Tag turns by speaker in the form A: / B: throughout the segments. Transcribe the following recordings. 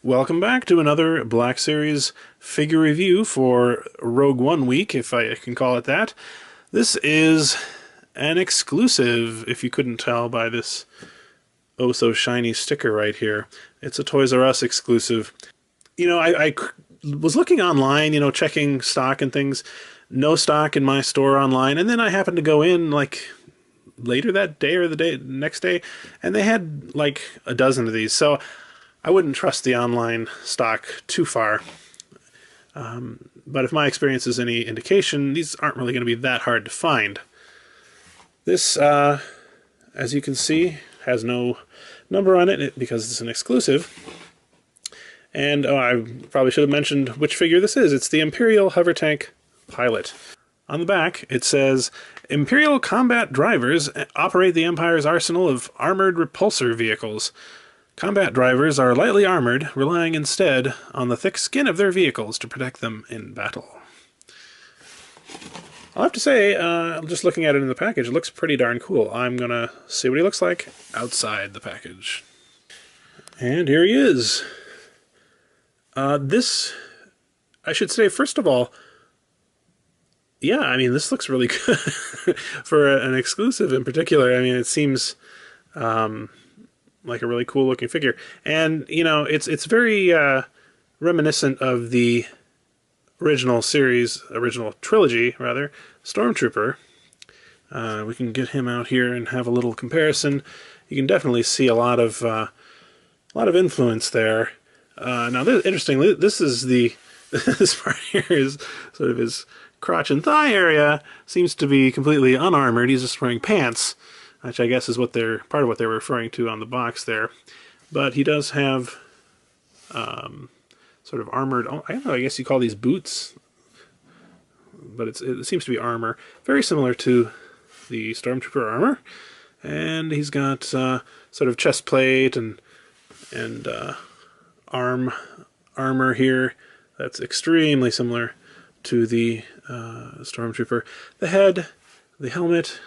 A: Welcome back to another Black Series figure review for Rogue One week, if I can call it that. This is an exclusive, if you couldn't tell by this oh-so-shiny sticker right here. It's a Toys R Us exclusive. You know, I was looking online, checking stock and things. No stock in my store online, and then I happened to go in, later that day or the next day, and they had, a dozen of these. So I wouldn't trust the online stock too far. But if my experience is any indication, these aren't really going to be that hard to find. This, as you can see, has no number on it because it's an exclusive. And I probably should have mentioned which figure this is. It's the Imperial Hovertank Pilot. On the back, it says, Imperial combat drivers operate the Empire's arsenal of armored repulsor vehicles. Combat drivers are lightly armored, relying instead on the thick skin of their vehicles to protect them in battle. I'll have to say, just looking at it in the package, it looks pretty darn cool. I'm going to see what he looks like outside the package. And here he is. This, I should say, first of all, yeah, I mean, this looks really good for an exclusive in particular. I mean, it seems like a really cool looking figure, and it's very reminiscent of the original trilogy rather, Stormtrooper. We can get him out here and have a little comparison. You can definitely see a lot of influence there. Now, interestingly, this is this part here is sort of his crotch and thigh area. Seems to be completely unarmored. He's just wearing pants, which I guess is part of what they're referring to on the box there. But he does have sort of armored, I don't know, I guess you call these boots, but it seems to be armor. Very similar to the Stormtrooper armor. And he's got sort of chest plate and armor here that's extremely similar to the Stormtrooper. The head, the helmet,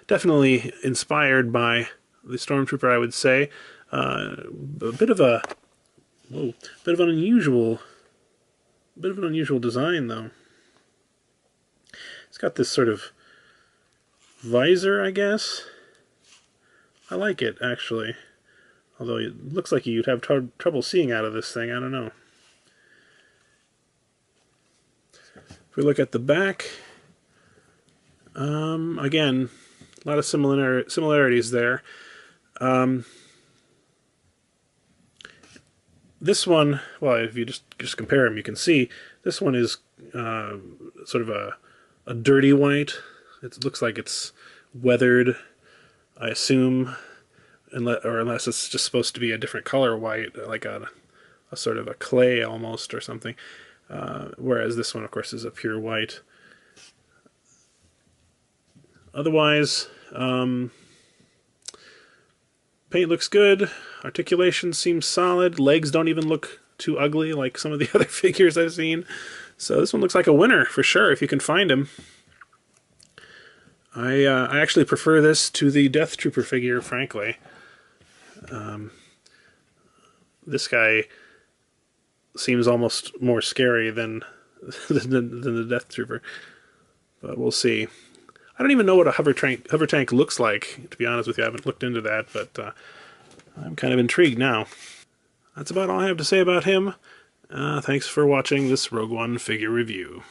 A: definitely inspired by the Stormtrooper, I would say. A bit of an unusual design, though. It's got this sort of visor, I guess. I like it, actually. Although it looks like you'd have trouble seeing out of this thing. I don't know. If we look at the back, again, a lot of similarities there. This one, well, if you just compare them, you can see this one is sort of a dirty white. It looks like it's weathered, I assume, unless it's just supposed to be a different color white, like a sort of a clay almost or something. Whereas this one, of course, is a pure white. Otherwise, paint looks good. Articulation seems solid. Legs don't even look too ugly like some of the other figures I've seen. So this one looks like a winner for sure if you can find him. I actually prefer this to the Death Trooper figure, frankly. This guy seems almost more scary than the Death Trooper, but we'll see. I don't even know what a hovertank looks like, to be honest with you. I haven't looked into that, but I'm kind of intrigued now. That's about all I have to say about him. Thanks for watching this Rogue One figure review.